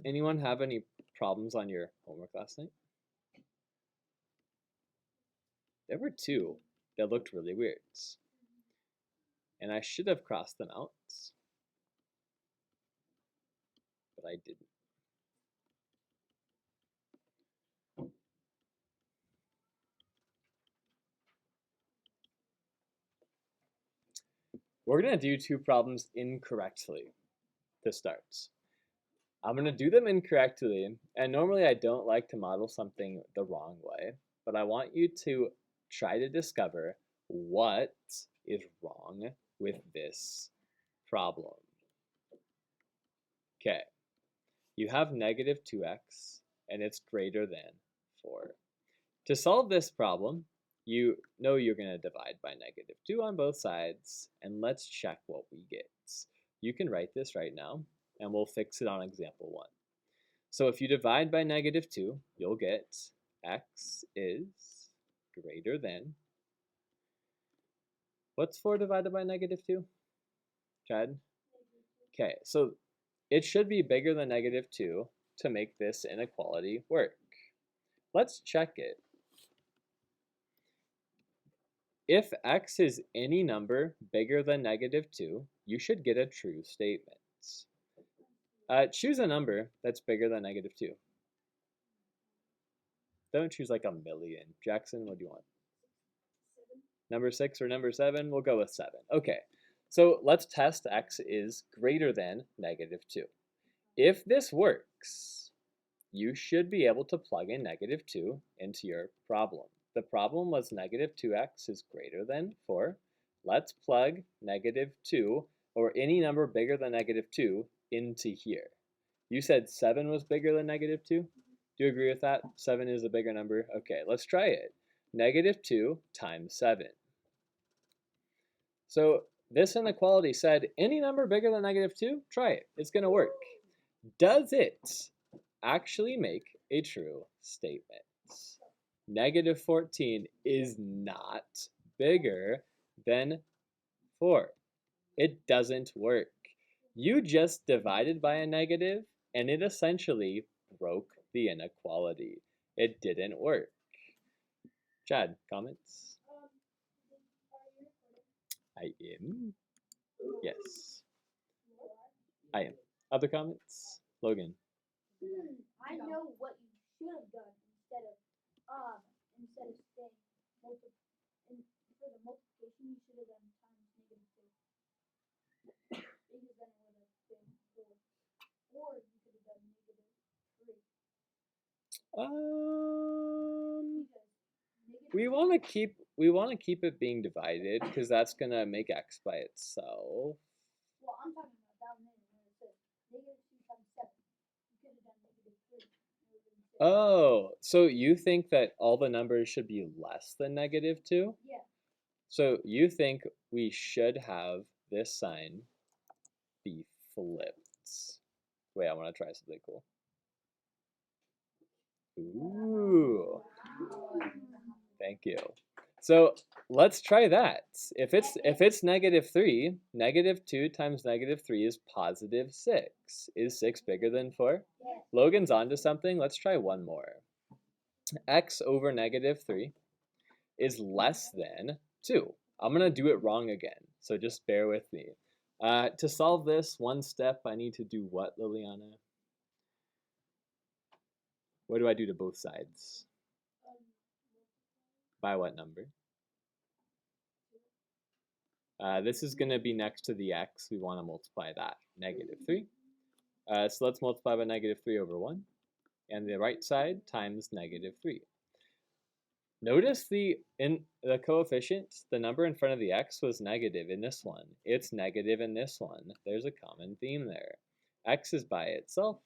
Anyone have any problems on your homework last night? There were two that looked really weird, and I should have crossed them out, but I didn't. We're going to do two problems incorrectly to start. I'm going to do them incorrectly, and normally I don't like to model something the wrong way, but I want you to try to discover what is wrong with this problem. Okay, you have negative 2x, and it's greater than 4. To solve this problem, you know you're going to divide by negative 2 on both sides, and let's check what we get. You can write this right now, and we'll fix it on example 1. So if you divide by negative 2, you'll get x is greater than, what's 4 divided by negative 2? Chad? Okay, so it should be bigger than negative 2 to make this inequality work. Let's check it. If x is any number bigger than negative 2, you should get a true statement. Choose a number that's bigger than negative 2. Don't choose like a million. Jackson, what do you want? 7. Number 6 or number 7? We'll go with 7. Okay, so let's test x is greater than negative 2. If this works, you should be able to plug in negative 2 into your problem. The problem was negative 2x is greater than 4. Let's plug negative 2, or any number bigger than negative 2, into here. You said 7 was bigger than negative 2? Do you agree with that? 7 is a bigger number? Okay, let's try it. Negative 2 times 7. So this inequality said any number bigger than negative 2, try it. It's going to work. Does it actually make a true statement? Negative 14 is not bigger than 4. It doesn't work. You just divided by a negative, and it essentially broke the inequality. It didn't work. Chad, comments? I am. Yes, I am. Other comments? Logan. I know what you should have done instead of saying for the multiplication you should have done times negative 2. Because then it would have been 4. Or you could have done negative 3. Because We want to keep it being divided because that's gonna make x by itself. well, I'm talking about down there where it says negative 2 times 7. You could have done negative 3. Oh, so you think that all the numbers should be less than negative 2? Yeah. So you think we should have this sign be flipped. Wait, I want to try something cool. Ooh, thank you. So let's try that. If it's negative 3, negative 2 times negative 3 is positive 6. Is 6 bigger than 4? Yeah. Logan's onto something. Let's try one more. X over negative 3 is less than 2. I'm going to do it wrong again, so just bear with me. To solve this one step, I need to do what, Liliana? What do I do to both sides? By what number? This is going to be next to the x. We want to multiply that. Negative 3. So let's multiply by negative 3 over 1. And the right side times negative 3. Notice in the coefficient, the number in front of the x was negative in this one. It's negative in this one. There's a common theme there. X is by itself.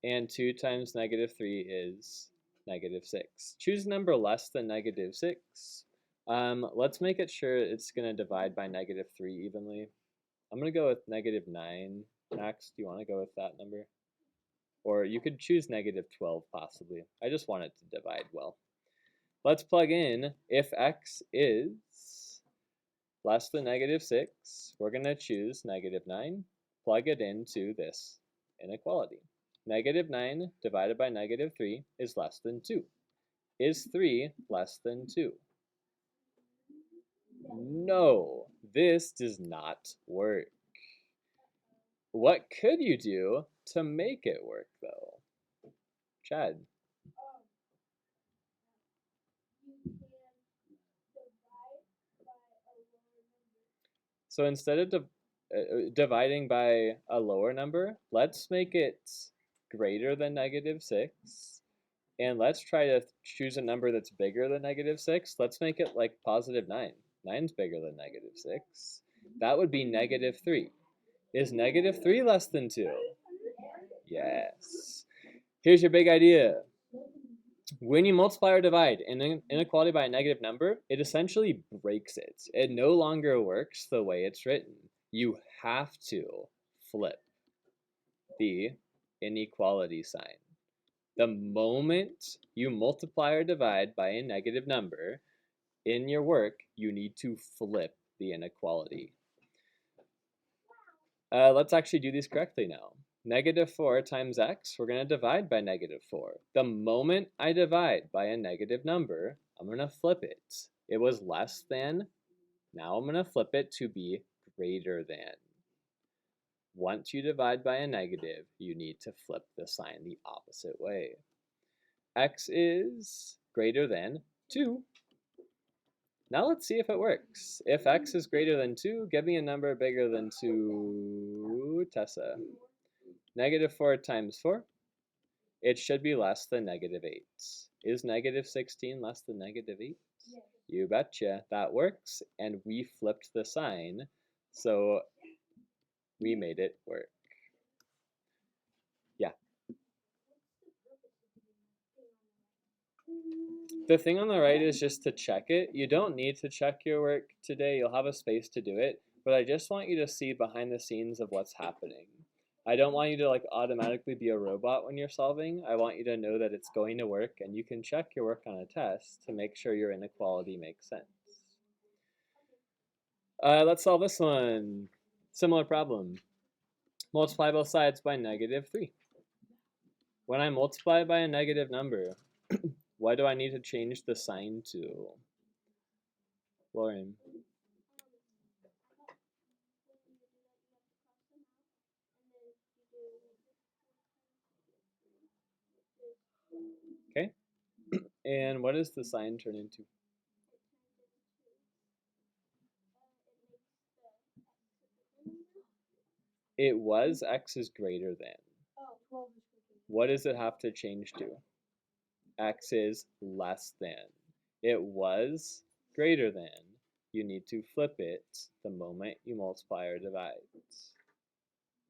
And 2 times negative 3 is negative 6. Choose a number less than negative 6. Let's make it sure it's going to divide by negative 3 evenly. I'm going to go with negative 9. Max, do you want to go with that number? Or you could choose negative 12 possibly. I just want it to divide well. Let's plug in if x is less than negative 6. We're going to choose negative 9. Plug it into this inequality. Negative 9 divided by negative 3 is less than 2. Is 3 less than 2? No, this does not work. What could you do to make it work, though? Chad. So instead of dividing by a lower number, let's make it greater than negative 6. And let's try to choose a number that's bigger than negative 6. Let's make it like positive 9. 9's bigger than negative 6. That would be negative 3. Is negative 3 less than 2? Yes. Here's your big idea. When you multiply or divide an inequality by a negative number, it essentially breaks it. It no longer works the way it's written. You have to flip the inequality sign. The moment you multiply or divide by a negative number in your work, you need to flip the inequality. Let's actually do these correctly now. Negative 4 times x, we're going to divide by negative 4. The moment I divide by a negative number, I'm going to flip it. It was less than. Now I'm going to flip it to be greater than. Once you divide by a negative, you need to flip the sign the opposite way. X is greater than 2. Now let's see if it works. If x is greater than 2, give me a number bigger than 2, Tessa. Negative 4 times 4. It should be less than negative 8. Is negative 16 less than negative 8? Yes. You betcha. That works, and we flipped the sign, so we made it work. Yeah. The thing on the right is just to check it. You don't need to check your work today. You'll have a space to do it, but I just want you to see behind the scenes of what's happening. I don't want you to like automatically be a robot when you're solving. I want you to know that it's going to work, and you can check your work on a test to make sure your inequality makes sense. Let's solve this one. Similar problem. Multiply both sides by negative 3. When I multiply by a negative number, what do I need to change the sign to? Lauren. Okay. And what does the sign turn into? It was x is greater than. Oh, 12 is greater. What does it have to change to? X is less than. It was greater than. You need to flip it the moment you multiply or divide.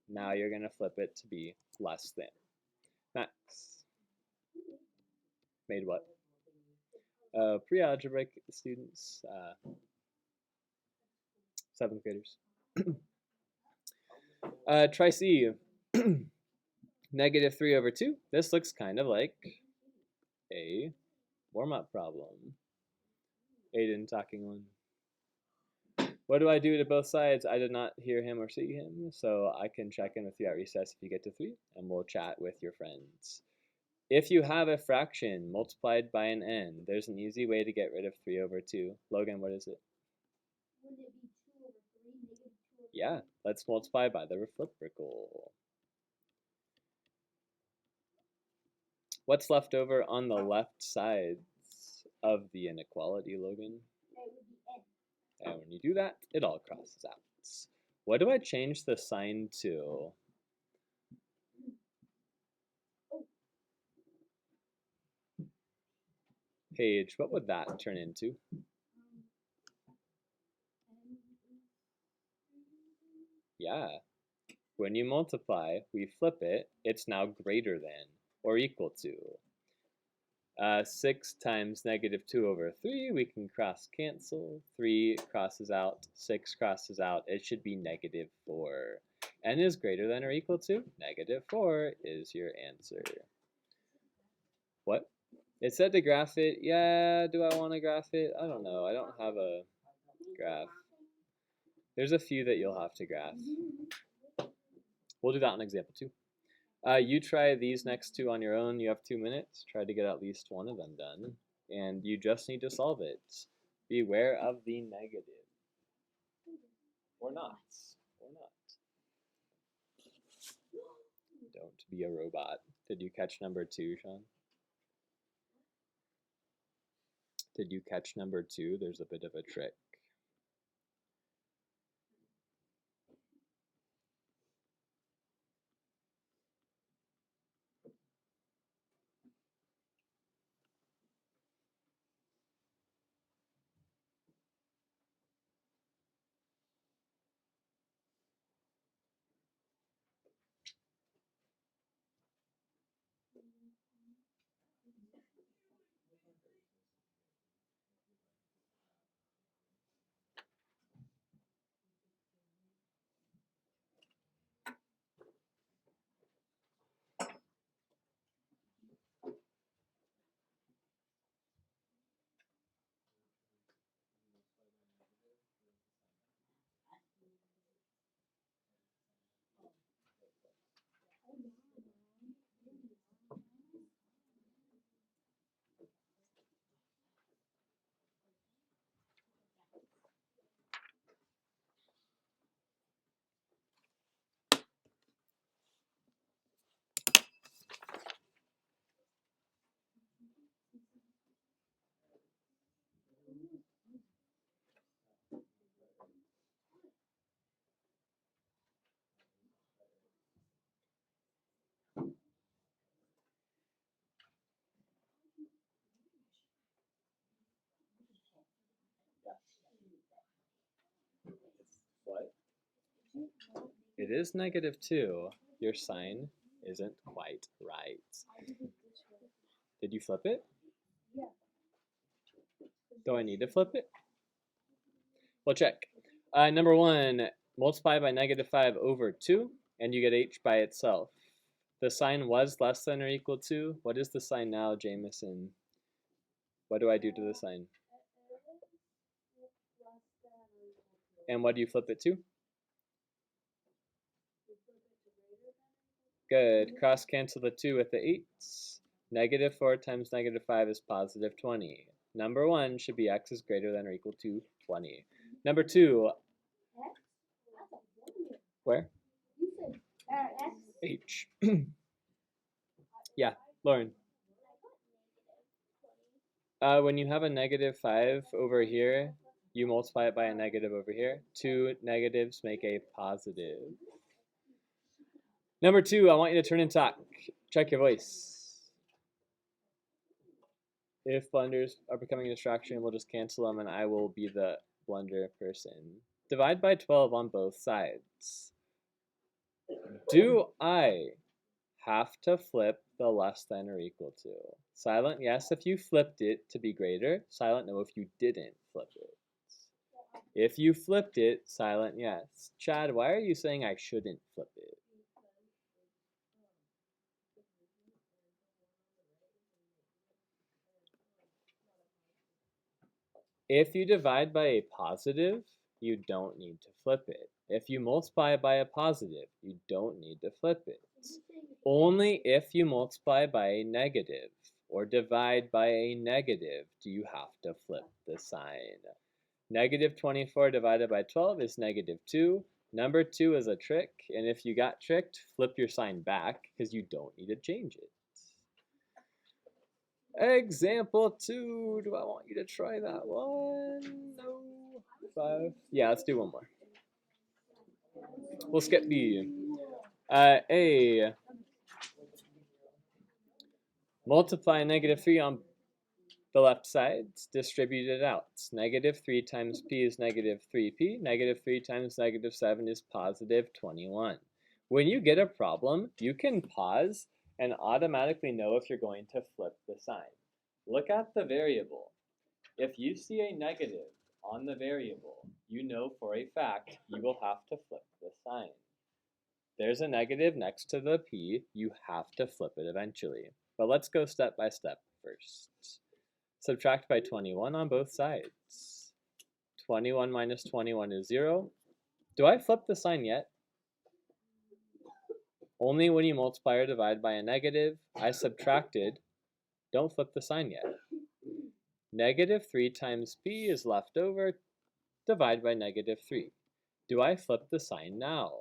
Now you're going to flip it to be less than. Max. Made what? Pre-algebraic students, 7th graders. Try C. Negative 3 over 2. This looks kind of like a warm-up problem. Aiden talking one. What do I do to both sides? I did not hear him or see him, so I can check in with you at recess if you get to 3, and we'll chat with your friends. If you have a fraction multiplied by an n, there's an easy way to get rid of 3 over 2. Logan, what is it? Wouldn't it be 2 over 3, negative 2 over 3? Yeah, let's multiply by the reciprocal. What's left over on the left side of the inequality, Logan? That would be n. And when you do that, it all crosses out. What do I change the sign to? Paige, what would that turn into? Yeah. When you multiply, we flip it. It's now greater than or equal to. 6 times negative 2 over 3, we can cross cancel. 3 crosses out, 6 crosses out. It should be negative 4. N is greater than or equal to? Negative 4 is your answer. What? It said to graph it. Yeah, do I want to graph it? I don't know. I don't have a graph. There's a few that you'll have to graph. We'll do that in example 2. You try these next two on your own. You have 2 minutes. Try to get at least one of them done. And you just need to solve it. Beware of the negative. Or not. Or not. Don't be a robot. Did you catch number 2, Sean? Did you catch number 2? There's a bit of a trick. What? It is -2. Your sign isn't quite right. Did you flip it? Yeah. Do I need to flip it? Well, check. Number 1, multiply by -5 over 2, and you get h by itself. The sign was less than or equal to. What is the sign now, Jameson? What do I do to the sign? And what do you flip it to? Good. Cross cancel the 2 with the 8s. -4 times -5 is +20. Number 1 should be x is greater than or equal to 20. Number 2. Where? You said X. H. Yeah, Lauren. When you have a -5 over here, you multiply it by a negative over here. 2 negatives make a positive. Number 2, I want you to turn and talk. Check your voice. If blunders are becoming a distraction, we'll just cancel them and I will be the blunder person. Divide by 12 on both sides. Do I have to flip the less than or equal to? Silent, yes, if you flipped it to be greater. Silent, no, if you didn't flip it. If you flipped it, silent, yes. Chad, why are you saying I shouldn't flip it? If you divide by a positive, you don't need to flip it. If you multiply by a positive, you don't need to flip it. Only if you multiply by a negative or divide by a negative do you have to flip the sign. -24 divided by 12 is -2. Number 2 is a trick, and if you got tricked, flip your sign back because you don't need to change it. Example 2. Do I want you to try that one? No. 5. Yeah, let's do one more. We'll skip B. A. Multiply -3 on the left side, distribute it out. -3 times p is -3p. -3 times -7 is +21. When you get a problem, you can pause and automatically know if you're going to flip the sign. Look at the variable. If you see a negative on the variable, you know for a fact you will have to flip the sign. There's a negative next to the p, you have to flip it eventually. But let's go step by step first. Subtract by 21 on both sides. 21 minus 21 is 0. Do I flip the sign yet? Only when you multiply or divide by a negative. I subtracted. Don't flip the sign yet. Negative 3 times b is left over. Divide by negative 3. Do I flip the sign now?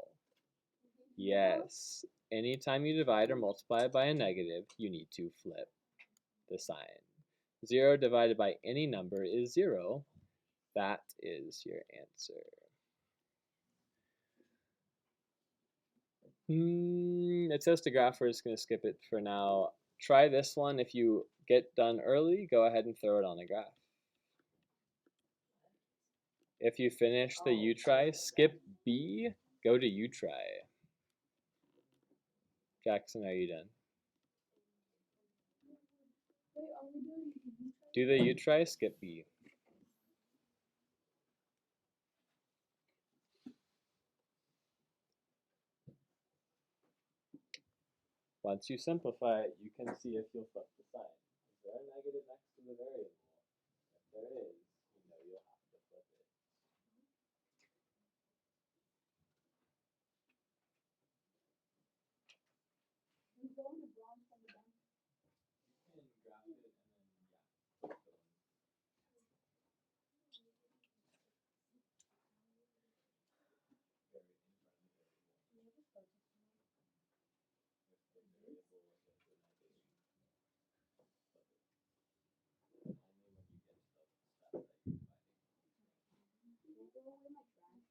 Yes. Anytime you divide or multiply by a negative, you need to flip the sign. 0 divided by any number is 0. That is your answer. It says to graph, we're just going to skip it for now. Try this one. If you get done early, go ahead and throw it on the graph. If you finish the U try, skip B, go to U try. Jackson, are you done? Wait, are we doing Do the U try, skip B. Once you simplify it, you can see if you'll flip the sign. Is there a negative next to the variable? If there is, you know you'll have to flip it. we going to bronze from the down? And graph it, and then, yeah. flip it. Very in front of the variable. If the variable was a negative, flip it. And only when you get to the step that you're dividing. Can I throw away my trash?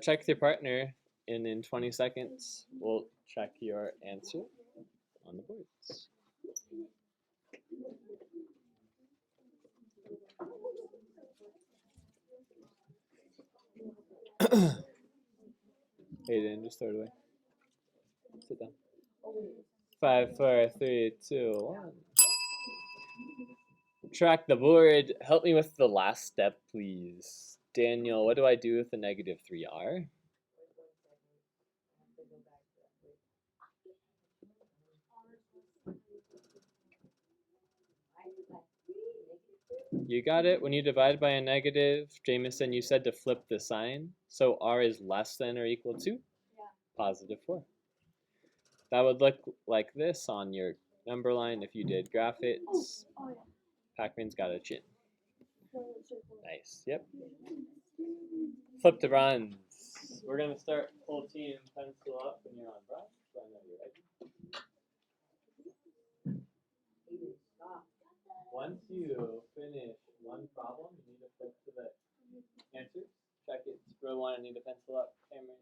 Check with your partner, and in 20 seconds, we'll check your answer on the boards. Hayden, just throw it away. Sit down. 5, 4, 3, 2, 1. Track the board. Help me with the last step, please. Daniel, what do I do with the negative 3r? You got it. When you divide by a negative, Jameson, you said to flip the sign. So r is less than or equal to? Positive 4. That would look like this on your number line if you did graph it. Oh, yeah. Pac-Man's got a chin. Circle. Nice. Yep. Flip to bronze. We're going to start full team pencil up when you're on bronze. So I know you're ready. Once you finish one problem, you need to flip to the answer. Check it. Row 1, I need a pencil up. Cameron.